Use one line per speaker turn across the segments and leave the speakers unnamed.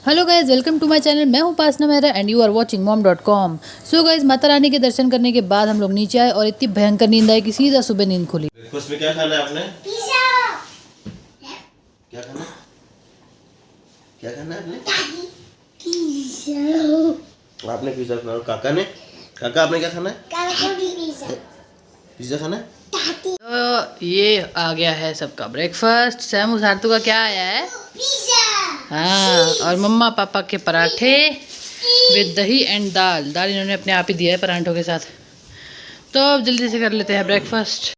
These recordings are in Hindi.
Hello guys, welcome to my channel. मैं हूं Upasana Mehra and you are watching mom.com। So guys, Mata Rani के दर्शन करने के बाद हम लोग नीचे आए और इतनी भयंकर नींद आई कि सीधा सुबह नींद खुली।
उसमें क्या खाना है आपने? पिज़्ज़ा। क्या खाना? क्या खाना है आपने? पिज़्ज़ा। आपने पिज़्ज़ा खाना। काका ने? काका आपने क्या खाना है? काका भी पिज़्ज़ा। पिज़्ज़ा खाना है?
तो ये आ गया है सबका ब्रेकफास्ट। सैमू सार्थू का क्या आया है? पिज़्ज़ा। हाँ, और मम्मा पापा के पराठे विद दही एंड दाल इन्होंने अपने आप ही दिया है पराठों के साथ। तो अब जल्दी से कर लेते हैं ब्रेकफास्ट।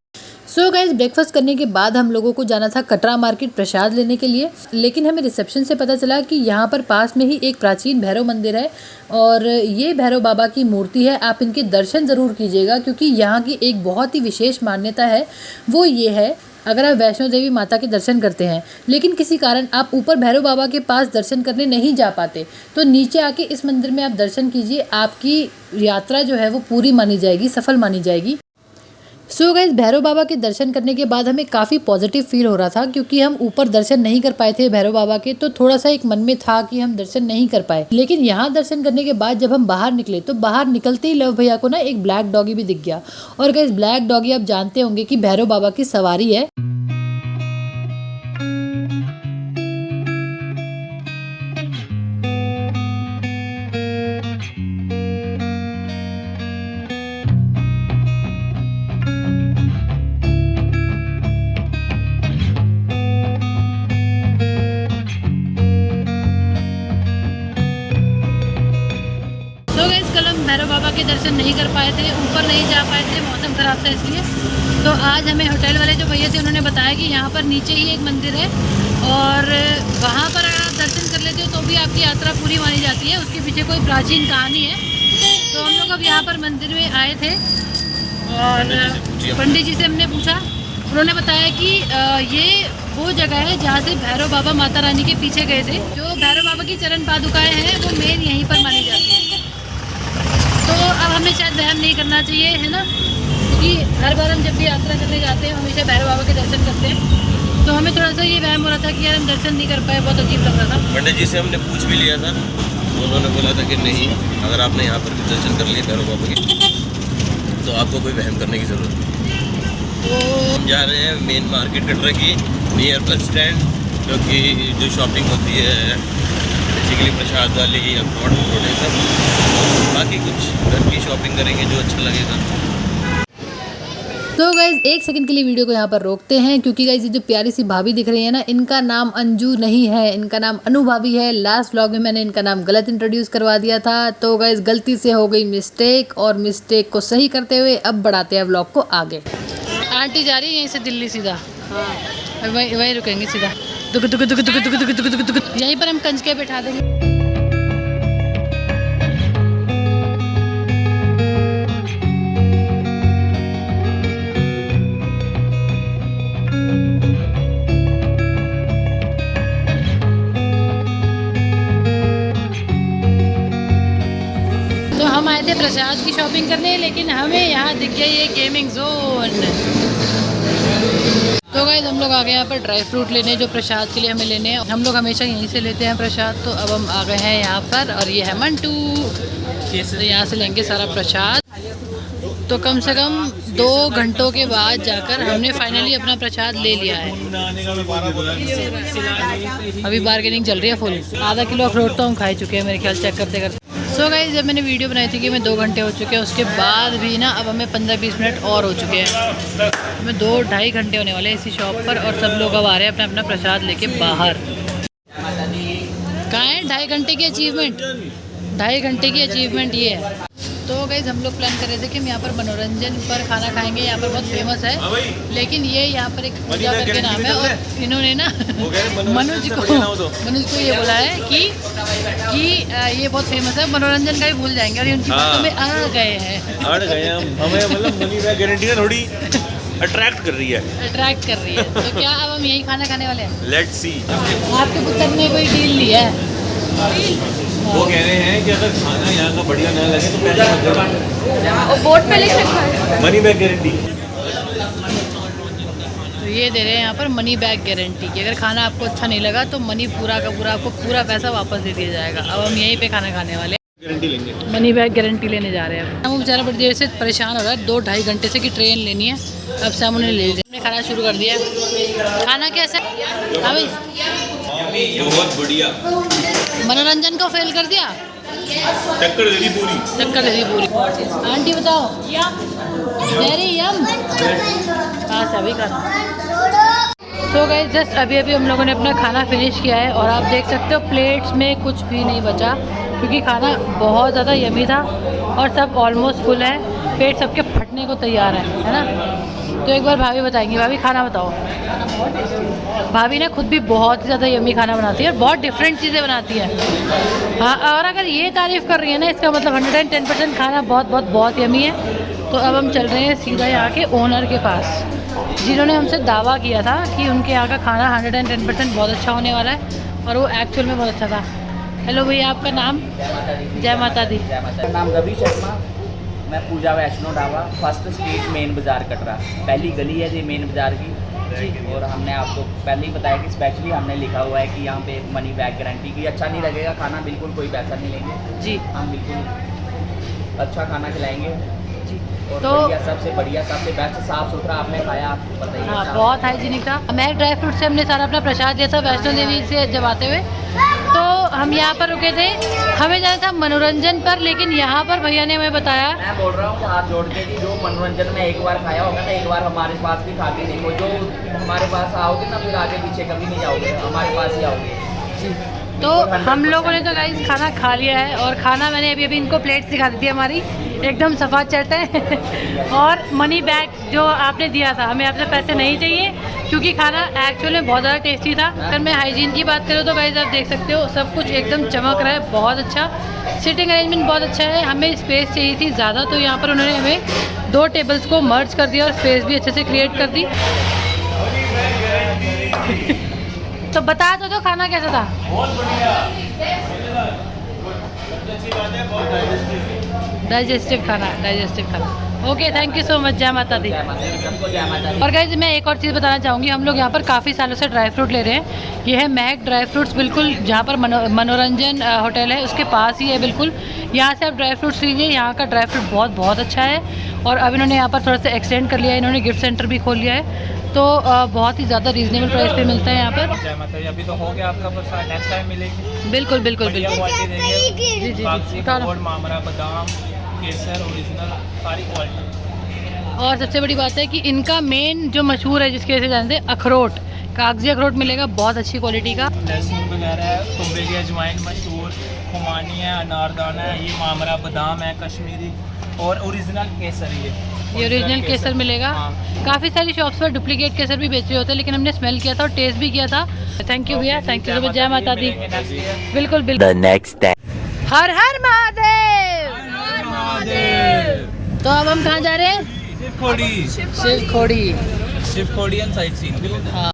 सो गाइज, ब्रेकफास्ट करने के बाद हम लोगों को जाना था कटरा मार्केट प्रसाद लेने के लिए, लेकिन हमें रिसेप्शन से पता चला कि यहाँ पर पास में ही एक प्राचीन भैरव मंदिर है और ये भैरव बाबा की मूर्ति है। आप इनके दर्शन ज़रूर कीजिएगा क्योंकि यहाँ की एक बहुत ही विशेष मान्यता है। वो ये है, अगर आप वैष्णो देवी माता के दर्शन करते हैं लेकिन किसी कारण आप ऊपर भैरव बाबा के पास दर्शन करने नहीं जा पाते, तो नीचे आके इस मंदिर में आप दर्शन कीजिए। आपकी यात्रा जो है वो पूरी मानी जाएगी, सफल मानी जाएगी। सो गाइस, भैरव बाबा के दर्शन करने के बाद हमें काफ़ी पॉजिटिव फील हो रहा था क्योंकि हम ऊपर दर्शन नहीं कर पाए थे भैरव बाबा के, तो थोड़ा सा एक मन में था कि हम दर्शन नहीं कर पाए। लेकिन यहाँ दर्शन करने के बाद जब हम बाहर निकले तो बाहर निकलते ही लव भैया को ना एक ब्लैक डॉगी भी दिख गया। और गाइस, ब्लैक डॉगी आप जानते होंगे कि भैरव बाबा की सवारी है। कल हम भैरव बाबा के दर्शन नहीं कर पाए थे, ऊपर नहीं जा पाए थे, मौसम ख़राब था इसलिए। तो आज हमें होटल वाले जो भैया थे उन्होंने बताया कि यहाँ पर नीचे ही एक मंदिर है और वहाँ पर अगर आप दर्शन कर लेते हो तो भी आपकी यात्रा पूरी मानी जाती है। उसके पीछे कोई प्राचीन कहानी है। तो हम लोग अब यहाँ पर मंदिर में आए थे और पंडित जी से हमने पूछा, उन्होंने बताया कि ये वो जगह है जहाँ से भैरव बाबा माता रानी के पीछे गए थे। जो भैरव बाबा की चरण पादुकाएँ हैं वो मेन यहीं पर मानी जाती है। तो अब हमें शायद वहम नहीं करना चाहिए, है ना, क्योंकि हर बार हम जब भी यात्रा करने जाते हैं हमेशा भैरव बाबा के दर्शन करते हैं। तो हमें थोड़ा सा ये वहम हो रहा था कि यार हम दर्शन नहीं कर पाए, बहुत अजीब लग रहा था।
पंडित जी से हमने पूछ भी लिया था, उन्होंने बोला था कि नहीं, अगर आपने यहाँ पर भी दर्शन कर लिए भैरव बाबा के तो आपको कोई वहम करने की ज़रूरत नहीं। तो हम जा रहे हैं मेन मार्केट कटरा की, नियर बस स्टैंड, क्योंकि जो शॉपिंग होती है बेसिकली प्रसाद वाली या प्रोडक्ट सब, बाकी कुछ घर की शॉपिंग करेंगे जो अच्छा लगेगा।
तो गाइज, एक सेकंड के लिए वीडियो को यहाँ पर रोकते हैं क्योंकि गाइज ये जो प्यारी सी भाभी दिख रही है ना, इनका नाम अंजू नहीं है, इनका नाम अनु भाभी है। लास्ट व्लॉग में मैंने इनका नाम गलत इंट्रोड्यूस करवा दिया था। तो गाइज, गलती से हो गई मिस्टेक और मिस्टेक को सही करते हुए अब बढ़ाते हैं व्लॉग को आगे। आंटी जा रही है यहीं से दिल्ली सीधा। हाँ, वहीं रुकेंगे सीधा। दुक दुक दुक दुक दुक दुक दुक दुक दुक, यहीं पर हम कंचके बैठा देंगे। तो हम आए थे प्रसाद की शॉपिंग करने, लेकिन हमें यहाँ दिख गया ये गेमिंग जोन। तो गाइस, हम लोग आ गए यहाँ पर ड्राई फ्रूट लेने जो प्रसाद के लिए हमें लेने हैं। हम लोग हमेशा यहीं से लेते हैं प्रसाद, तो अब हम आ गए हैं यहाँ पर और ये है मंटू। तो यहाँ से लेंगे सारा प्रसाद। तो कम से कम 2 घंटों के बाद जाकर हमने फाइनली अपना प्रसाद ले लिया है। अभी बार्गेनिंग चल रही है फुल। आधा किलो अखरोट तो हम खा चुके हैं मेरे ख्याल, चेक करते करते। सो गाइस, जब मैंने वीडियो बनाई थी कि मैं 2 घंटे हो चुके हैं, उसके बाद भी ना अब हमें 15-20 मिनट और हो चुके हैं। हमें 2-2.5 घंटे होने वाले हैं इसी शॉप पर और सब लोग अब आ रहे हैं अपना अपना प्रसाद लेके बाहर। कहाँ है 2.5 घंटे की अचीवमेंट? 2.5 घंटे की अचीवमेंट ये है। तो गाइस, हम लोग प्लान कर रहे थे कि हम यहाँ पर मनोरंजन पर खाना खाएंगे। यहाँ पर बहुत फेमस है, लेकिन ये यहाँ पर एक पूजा करके नाम है और इन्होंने ना मनोज को ये बोला है कि ये बहुत फेमस है, मनोरंजन का भी भूल जाएंगे और उनकी बातों में आ गए हैं।
हमें मतलब मनी बैक गारंटी ना थोड़ी अट्रैक्ट कर रही है।
तो क्या अब हम यही खाना खाने वाले हैं?
Let's see.
आपके पुत्र ने कोई डील लिया है?
वो कह रहे हैं कि अगर खाना यहाँ का बढ़िया ना लगे तो पैसे मत दो।
बोर्ड पे लिख रखा है
मनी बैक गारंटी।
तो ये दे रहे हैं यहाँ पर मनी बैक गारंटी की। अगर खाना आपको अच्छा नहीं लगा तो मनी पूरा का पूरा आपको पूरा पैसा वापस दे दिया जाएगा। अब हम यहीं पे खाना खाने वाले हैं,
गारंटी लेंगे,
मनी बैक गारंटी लेने जा रहे हैं। वो बेचारा बड़ी देर से परेशान हो रहा है, 2-2.5 घंटे से कि ट्रेन लेनी है। अब सामू ने ले लिया, हमने खाना शुरू कर दिया। खाना कैसा है? हाँ भाई
बहुत बढ़िया।
मनोरंजन को फेल कर दिया,
टक्कर दे दी पूरी,
टक्कर दे दी पूरी। आंटी बताओ, वेरी यम। हाँ सभी खाना। तो गाइस जस्ट अभी अभी हम लोगों ने अपना खाना फिनिश किया है और आप देख सकते हो प्लेट्स में कुछ भी नहीं बचा, क्योंकि खाना बहुत ज़्यादा यमी था और सब ऑलमोस्ट फुल है। पेट सबके फटने को तैयार है ना। तो एक बार भाभी बताएंगी। भाभी खाना बताओ। भाभी ने खुद भी बहुत ही ज़्यादा यमी खाना बनाती है और बहुत डिफरेंट चीज़ें बनाती है। हाँ, और अगर ये तारीफ़ कर रही है ना, इसका मतलब 110% खाना बहुत बहुत बहुत यमी है। तो अब हम चल रहे हैं सीधा यहाँ के ओनर के पास, जिन्होंने हमसे दावा किया था कि उनके यहाँ का खाना 110% बहुत अच्छा होने वाला है और वो एक्चुअल में बहुत अच्छा था। हेलो भैया, आपका नाम? जय माता दी।
मेरा नाम रवि शर्मा, मैं Pooja Vaishno Dhaba, first street main Bazaar Katra, पहली गली है जी मेन बाज़ार की जी। और हमने आपको पहले ही बताया कि स्पेशली हमने लिखा हुआ है कि यहाँ पे मनी बैक गारंटी की। अच्छा नहीं लगेगा खाना, बिल्कुल कोई पैसा नहीं लेंगे
जी।
हम बिल्कुल अच्छा खाना खिलाएंगे जी। और
तो
सबसे बढ़िया सबसे बेस्ट साफ़ सुथरा आपने खाया, आपको पता ही है।
हाँ, बहुत हाइजीनिक था। मैं ड्राई फ्रूट से हमने सारा अपना प्रसाद लिया था वैष्णो देवी से जब आते हुए। तो हम यहाँ पर रुके थे, हमें जाना था मनोरंजन पर, लेकिन यहाँ पर भैया ने हमें बताया।
मैं बोल रहा हूँ हाथ जोड़ के कि जो मनोरंजन में एक बार खाया होगा ना, एक बार हमारे पास भी खा के देखो। जो हमारे पास आओगे ना, फिर आगे पीछे कभी नहीं जाओगे, हमारे पास ही आओगे।
तो हम लोगों ने तो गाइस खाना खा लिया है और खाना मैंने अभी अभी इनको प्लेट्स दिखा दी थी हमारी, एकदम सफा चट है। और मनी बैक जो आपने दिया था, हमें आपसे पैसे नहीं चाहिए, क्योंकि खाना एक्चुअल में बहुत ज़्यादा टेस्टी था। अगर मैं हाइजीन की बात करूँ तो गाइस आप देख सकते हो सब कुछ एकदम चमक रहा है, बहुत अच्छा। सिटिंग अरेंजमेंट बहुत अच्छा है। हमें स्पेस चाहिए थी ज़्यादा, तो यहाँ पर उन्होंने हमें 2 टेबल्स को मर्ज कर दिया और स्पेस भी अच्छे से क्रिएट कर दी। तो बता दो खाना कैसा था?
बहुत बढ़िया,
डाइजेस्टिव खाना, डाइजेस्टिव खाना। Okay, thank you so much. जय माता दी। और गाइस मैं एक और चीज़ बताना चाहूँगी, हम लोग यहाँ पर काफ़ी सालों से ड्राई फ्रूट ले रहे हैं। ये है महक ड्राई फ्रूट्स, बिल्कुल जहाँ पर मनोरंजन होटल है उसके पास ही है बिल्कुल। यहाँ से आप ड्राई फ्रूट्स लीजिए, यहाँ का ड्राई फ्रूट बहुत बहुत अच्छा है। और अब इन्होंने यहाँ पर थोड़ा सा एक्सटेंड कर लिया है, इन्होंने गिफ्ट सेंटर भी खोल लिया है, तो बहुत ही ज़्यादा रीजनेबल प्राइस पे मिलता है यहाँ पर।
जय माता दी। अभी तो हो गया आपका प्रसाद, नेक्स्ट टाइम मिलेगी।
बिल्कुल बिल्कुल बिल्कुल।
क्वालिटी देंगे
जी जी
बाकी
जी।
और मामरा बादाम केसर ओरिजिनल सारी क्वालिटी।
और सबसे बड़ी बात है कि इनका मेन जो मशहूर है, जिसकी वजह से जानते हैं, अखरोट, कागजी अखरोट मिलेगा बहुत अच्छी क्वालिटी का।
लहसुन वगैरह है, तुम्बे की अजवाइन मशहूर, खुमानी है, अनारदाना है, ये मामरा बादाम है कश्मीरी, और ओरिजिनल केसर
ये ओरिजिनल केसर मिलेगा।
हाँ।
काफ़ी सारी शॉप्स पर डुप्लीकेट केसर भी बेच रहे होते हैं, लेकिन हमने स्मेल किया था और टेस्ट भी किया था। थैंक यू भैया, थैंक यू। जय माता दी। बिल्कुल बिल्कुल। हर हर महादेव। तो अब हम कहाँ जा रहे हैं? Shivkhori.
Shivkhori and sight seen के लिए।
हाँ।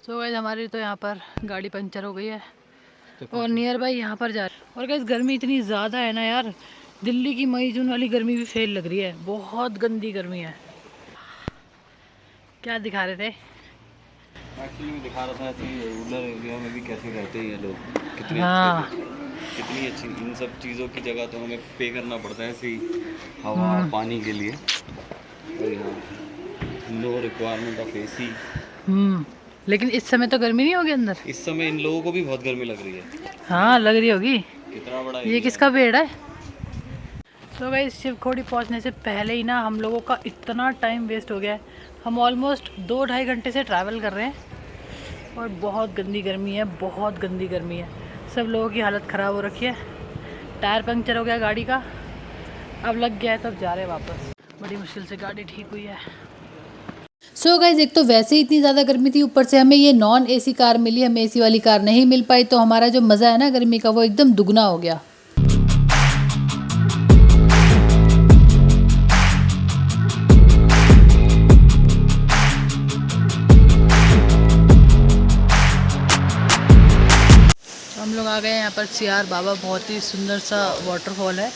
तो गाइस हमारी तो यहाँ पर गाड़ी पंचर हो गई है और नियर बाई यहाँ पर जा रहे हैं। और गाइस गर्मी इतनी ज़्यादा है ना यार, दिल्ली की मई जून वाली गर्मी भी फेल लग रही है, बहुत गंदी गर्मी है। क्या दिखा रहे थे?
एक्चुअली मैं दिखा रहा था ऐसे रूरल एरिया में भी कैसे रहते हैं ये लोग, कितनी
हाँ
कितनी अच्छी। इन सब चीज़ों की जगह तो हमें पे करना पड़ता है ऐसे ही हवा पानी के लिए, और यहाँ नो रिक्वायरमेंट ऑफ एसी।
लेकिन इस समय तो गर्मी नहीं होगी अंदर?
इस समय इन लोगों को भी बहुत गर्मी लग रही है।
हाँ लग रही होगी।
कितना बड़ा
ये किसका बेड़ा है? तो भाई शिवखोड़ी पहुंचने से पहले ही ना हम लोगों का इतना टाइम वेस्ट हो गया है। हम ऑलमोस्ट 2-2.5 घंटे से ट्रैवल कर रहे हैं और बहुत गंदी गर्मी है, बहुत गंदी गर्मी है। सब लोगों की हालत ख़राब हो रखी है, टायर पंक्चर हो गया गाड़ी का, अब लग गया है तो अब जा रहे हैं वापस। बड़ी मुश्किल से गाड़ी ठीक हुई है।
सो गाइज, एक तो वैसे ही इतनी ज़्यादा गर्मी थी, ऊपर से हमें ये नॉन एसी कार मिली, हमें एसी वाली कार नहीं मिल पाई, तो हमारा जो मज़ा है ना गर्मी का वो एकदम दुगना हो गया।
आ गए हैं यहाँ पर सियार बाबा, बहुत ही सुंदर सा वाटरफॉल है।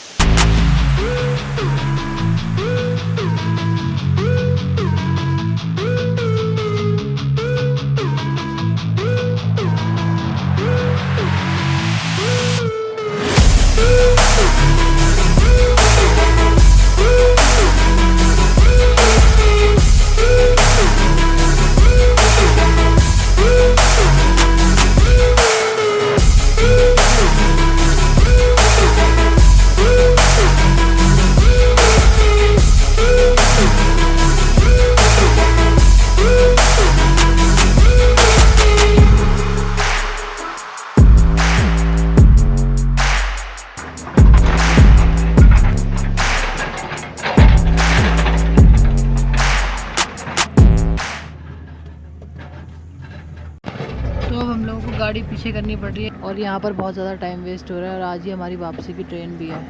तो अब हम लोगों को गाड़ी पीछे करनी पड़ रही है और यहाँ पर बहुत ज़्यादा टाइम वेस्ट हो रहा है और आज ही हमारी वापसी की ट्रेन भी है।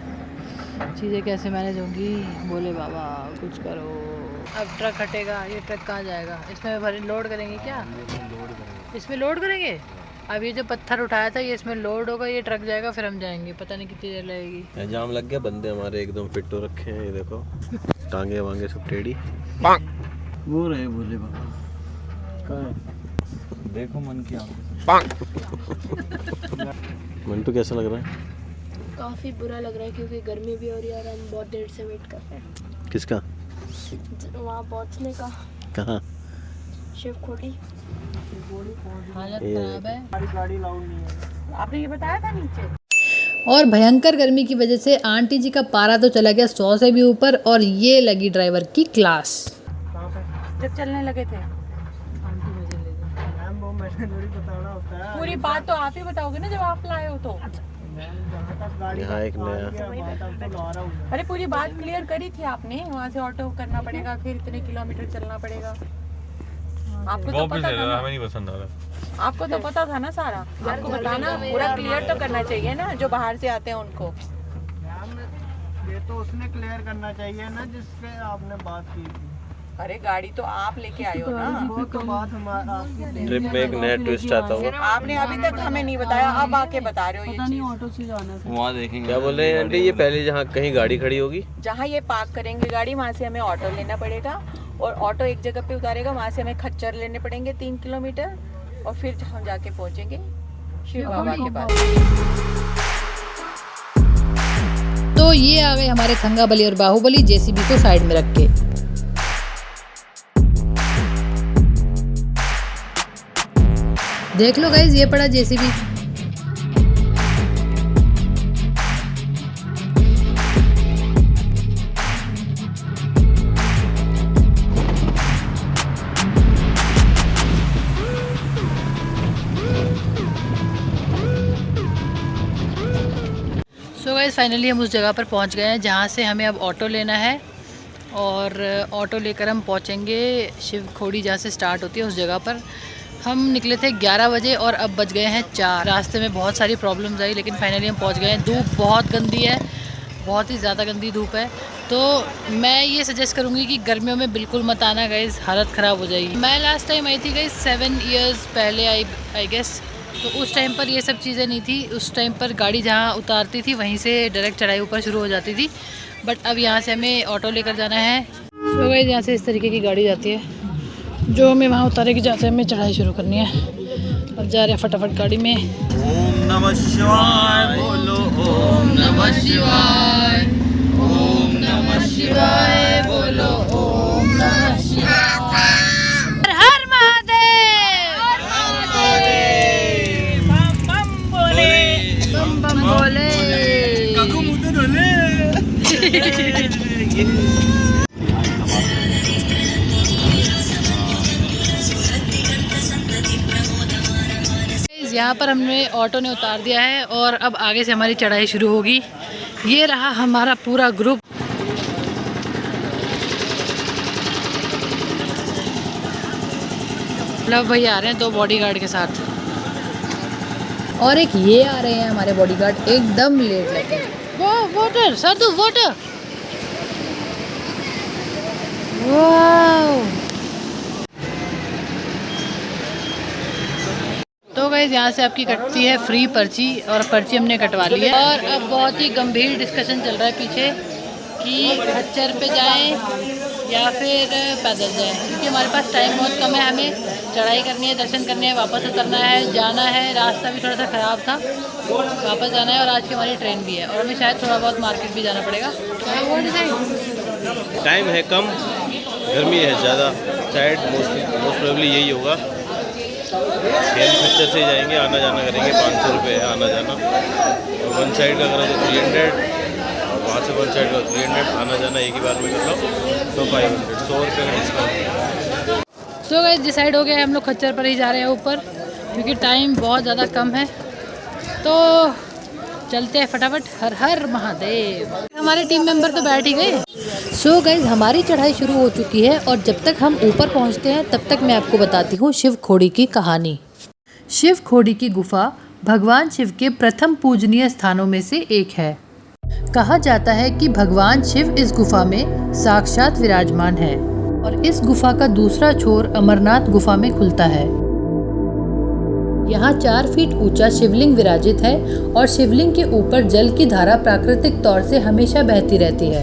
चीज़ें कैसे मैनेज होंगी, बोले बाबा कुछ करो। अब ट्रक हटेगा, ये ट्रक कहाँ जाएगा? इसमें भरे लोड करेंगे क्या? इसमें लोड करेंगे। अब ये जो पत्थर उठाया था ये इसमें लोड होगा, ये ट्रक जाएगा, फिर हम जाएंगे। पता नहीं कितनी देर लगेगी।
जाम लग गया, बंदे हमारे एकदम फिट हो रखे हैं। ये देखो टांगे वांगे सब टेढ़ी।
वो रहे बोले बाबा, देखो मन की
मंटू कैसा लग रहा है?
काफ़ी बुरा लग रहा है क्योंकि गर्मी भी हो रही है और हम बहुत देर से वेट कर रहे हैं।
किसका?
वहाँ पहुँचने का।
कहाँ?
शिवखोड़ी।
हालत खराब है।
गाड़ी लाउड नहीं है।
आपने ये बताया था नीचे।
और भयंकर गर्मी की वजह से आंटी जी का पारा तो चला गया 100 से भी ऊपर और ये लगी ड्राइवर की क्लास।
जब चलने लगे थे
मैम वो मैंने थोड़ी बताना होता है।
पूरी बात तो आप ही बताओगे ना जब आप लाए हो तो।
यहाँ एक नया,
अरे पूरी बात क्लियर करी थी आपने, वहाँ से ऑटो करना पड़ेगा, फिर इतने किलोमीटर चलना पड़ेगा। आपको तो पता था ना।
हमें नहीं पसंद आ रहा।
आपको तो पता था ना सारा। आपको बताना पूरा क्लियर तो करना चाहिए ना, जो बाहर से आते हैं उनको।
ये तो उसने क्लियर करना चाहिए ना जिसपे आपने बात की थी।
अरे गाड़ी तो आप लेके आए हो ना।
वो तो बात हमारी
ट्रिप में एक नया ट्विस्ट आता हुआ।
आपने अभी तक हमें नहीं बताया, अब आके बता रहे हो ये चीज़।
ऑटो से जाना है वहाँ देखेंगे।
क्या बोल रहे हैं आंटी? ये पहले जहाँ कहीं गाड़ी खड़ी होगी,
जहाँ ये पार्क करेंगे गाड़ी, वहाँ से हमें ऑटो लेना पड़ेगा और ऑटो एक जगह पे उतारेगा, वहाँ से हमें खच्चर लेने पड़ेंगे 3 किलोमीटर और फिर हम जाके पहुँचेंगे शिव बाबा के पास।
तो ये आ गए हमारे थंगाबली और बाहुबली जेसीबी को साइड में रख के। देख लो गाइस, ये पड़ा जेसीबी।
सो गाइस फाइनली हम उस जगह पर पहुंच गए हैं जहां से हमें अब ऑटो लेना है और ऑटो लेकर हम पहुंचेंगे शिवखोड़ी, जहां से स्टार्ट होती है उस जगह पर। हम निकले थे 11 बजे और अब बज गए हैं 4। रास्ते में बहुत सारी प्रॉब्लम्स आई लेकिन फाइनली हम पहुंच गए हैं। धूप बहुत गंदी है, बहुत ही ज़्यादा गंदी धूप है, तो मैं ये सजेस्ट करूँगी कि गर्मियों में बिल्कुल मत आना गाइस, हालत ख़राब हो जाएगी। मैं लास्ट टाइम आई थी गाइस 7 इयर्स पहले आई गेस, तो उस टाइम पर ये सब चीज़ें नहीं थी। उस टाइम पर गाड़ी जहाँ उतारती थी वहीं से डायरेक्ट चढ़ाई ऊपर शुरू हो जाती थी, बट अब यहाँ से हमें ऑटो लेकर जाना है। तो गाइस यहाँ से इस तरीके की गाड़ी जाती है जो हमें वहाँ उतारेगी, जहाँ से हमें चढ़ाई शुरू करनी है। अब जा रहे हैं फटाफट गाड़ी में।
ओम नमः शिवाय बोलो, ओम नमः शिवाय, ओम नमः शिवाय बोलो, ओम नमः शिवाय।
हर हर महादेव,
बम बम बोले,
बम बम बोले। यहाँ पर हमने ऑटो ने उतार दिया है और अब आगे से हमारी चढ़ाई शुरू होगी। ये रहा हमारा पूरा ग्रुप। लव भैया आ रहे हैं 2 बॉडीगार्ड के साथ,
और एक ये आ रहे हैं हमारे बॉडीगार्ड एकदम लेट लगे।
वो वाटर साधु वाटर, वाओ। तो गाइस यहाँ से आपकी कटती है फ्री पर्ची और पर्ची हमने कटवा ली है। और अब बहुत ही गंभीर डिस्कशन चल रहा है पीछे कि खच्चर पे जाएं या फिर पैदल जाएं, क्योंकि हमारे पास टाइम बहुत कम है। हमें चढ़ाई करनी है, दर्शन करने हैं, वापस उतरना है, जाना है। रास्ता भी थोड़ा सा ख़राब था, वापस जाना है और आज की हमारी ट्रेन भी है और हमें शायद थोड़ा बहुत मार्केट भी जाना पड़ेगा।
टाइम है कम, गर्मी है ज़्यादा, शायद मोस्ट प्रोबेबली यही होगा। खेल खच्चर से जाएंगे, आना जाना करेंगे, 500 रुपये है आना जाना। और वन साइड का करें तो 300 और वहाँ से वन साइड का 300, आना जाना एक ही बार में कर लो तो 500, 100 रुपये का डिस्काउंट।
सो गाइस डिसाइड हो गया है, हम लोग खच्चर पर ही जा रहे हैं ऊपर, क्योंकि टाइम बहुत ज़्यादा कम है। तो चलते हैं फटाफट। हर हर महादेव। हमारे टीम मेंबर तो बैठ ही गए।
सो गाइज हमारी चढ़ाई शुरू हो चुकी है और जब तक हम ऊपर पहुंचते हैं तब तक मैं आपको बताती हूँ शिव खोड़ी की कहानी। शिव खोड़ी की गुफा भगवान शिव के प्रथम पूजनीय स्थानों में से एक है। कहा जाता है कि भगवान शिव इस गुफा में साक्षात विराजमान है और इस गुफा का दूसरा छोर अमरनाथ गुफा में खुलता है। यहाँ 4 फीट ऊंचा शिवलिंग विराजित है और शिवलिंग के ऊपर जल की धारा प्राकृतिक तौर से हमेशा बहती रहती है।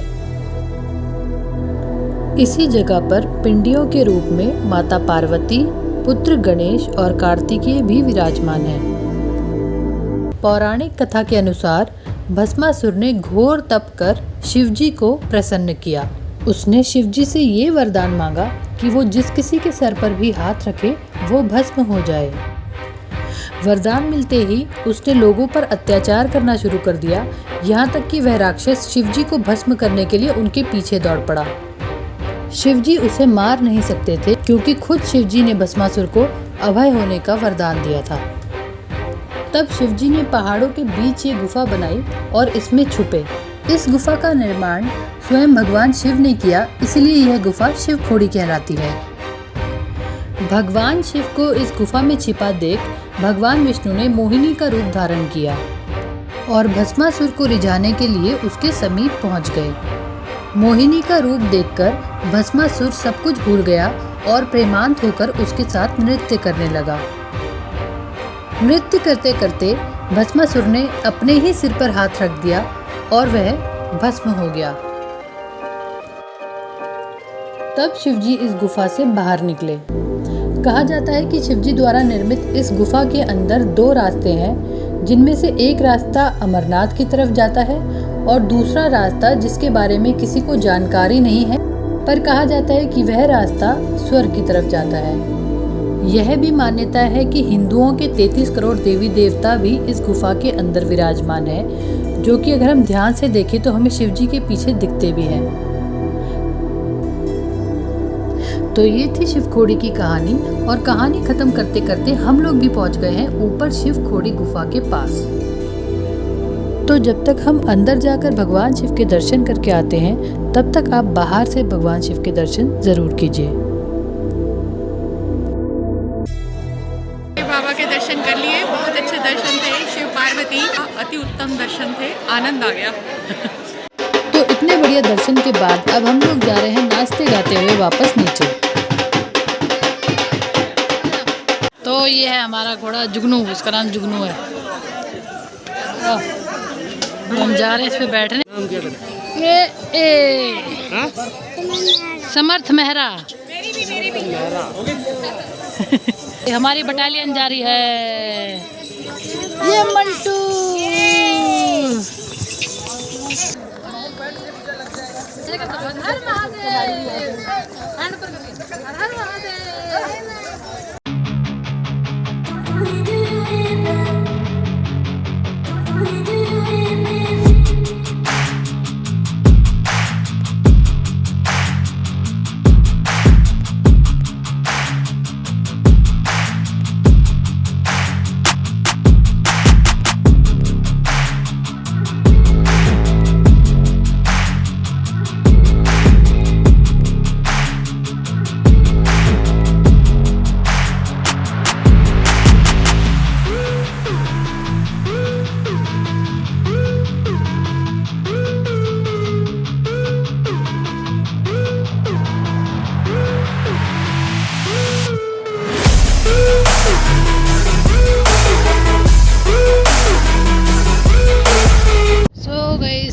इसी जगह पर पिंडियों के रूप में माता पार्वती, पुत्र गणेश और कार्तिकेय भी विराजमान हैं। पौराणिक कथा के अनुसार भस्मासुर ने घोर तप कर शिवजी को प्रसन्न किया। उसने शिवजी से ये वरदान मांगा कि वो जिस किसी के सर पर भी हाथ रखे वो भस्म हो जाए। वरदान मिलते ही उसने लोगों पर अत्याचार करना शुरू कर दिया, यहाँ तक कि वह राक्षस शिवजी को भस्म करने के लिए उनके पीछे दौड़ पड़ा। शिवजी उसे मार नहीं सकते थे क्योंकि खुद शिवजी ने भस्मासुर को अभय होने का वरदान दिया था। तब शिवजी ने पहाड़ों के बीच ये गुफा बनाई और इसमें छुपे। इस गुफा का निर्माण स्वयं भगवान शिव ने किया, इसलिए यह गुफा शिव खोड़ी कहलाती है। भगवान शिव को इस गुफा में छिपा देख भगवान विष्णु ने मोहिनी का रूप धारण किया और भस्मासुर को रिझाने के लिए उसके समीप पहुंच गए। मोहिनी का रूप देखकर भस्मासुर सब कुछ भूल गया और प्रेमांत होकर उसके साथ नृत्य करने लगा। नृत्य करते करते भस्मासुर ने अपने ही सिर पर हाथ रख दिया और वह भस्म हो गया। तब शिवजी इस गुफा से बाहर निकले। कहा जाता है कि शिवजी द्वारा निर्मित इस गुफा के अंदर 2 रास्ते हैं, जिनमें से एक रास्ता अमरनाथ की तरफ जाता है और दूसरा रास्ता जिसके बारे में किसी को जानकारी नहीं है, पर कहा जाता है कि वह रास्ता स्वर्ग की तरफ जाता है। यह भी मान्यता है कि हिंदुओं के 33 करोड़ देवी देवता भी इस गुफा के अंदर विराजमान है, जो कि अगर हम ध्यान से देखें तो हमें शिवजी के पीछे दिखते भी हैं। तो ये थी शिव खोड़ी की कहानी और कहानी खत्म करते करते हम लोग भी पहुंच गए हैं ऊपर शिव खोड़ी गुफा के पास। तो जब तक हम अंदर जाकर भगवान शिव के दर्शन करके आते हैं तब तक आप बाहर से भगवान शिव के दर्शन जरूर कीजिए।
बाबा के दर्शन कर लिए, बहुत अच्छे दर्शन थे। शिव पार्वती अति उत्तम दर्शन थे, आनंद आ गया।
तो इतने बढ़िया दर्शन के बाद अब हम लोग जा रहे हैं नाचते गाते हुए वापस नीचे।
तो ये है हमारा घोड़ा जुगनू, इसका नाम जुगनू है। हम जा रहे हैं इस पे बैठने। समर्थ मेहरा हमारी बटालियन जा रही है। ये मंटू हर महादेव, हर महादेव।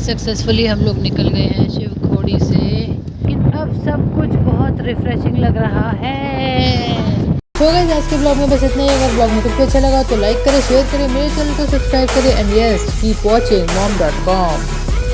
सक्सेसफुली हम लोग निकल गए हैं शिव खोड़ी से, लेकिन अब सब कुछ बहुत रिफ्रेशिंग लग रहा है। तो गाइस आज के ब्लॉग में बस इतना ही। अगर ब्लॉग में कुछ अच्छा लगा तो लाइक करें, शेयर करें, मेरे चैनल को सब्सक्राइब करें and yes keep watching mom.com।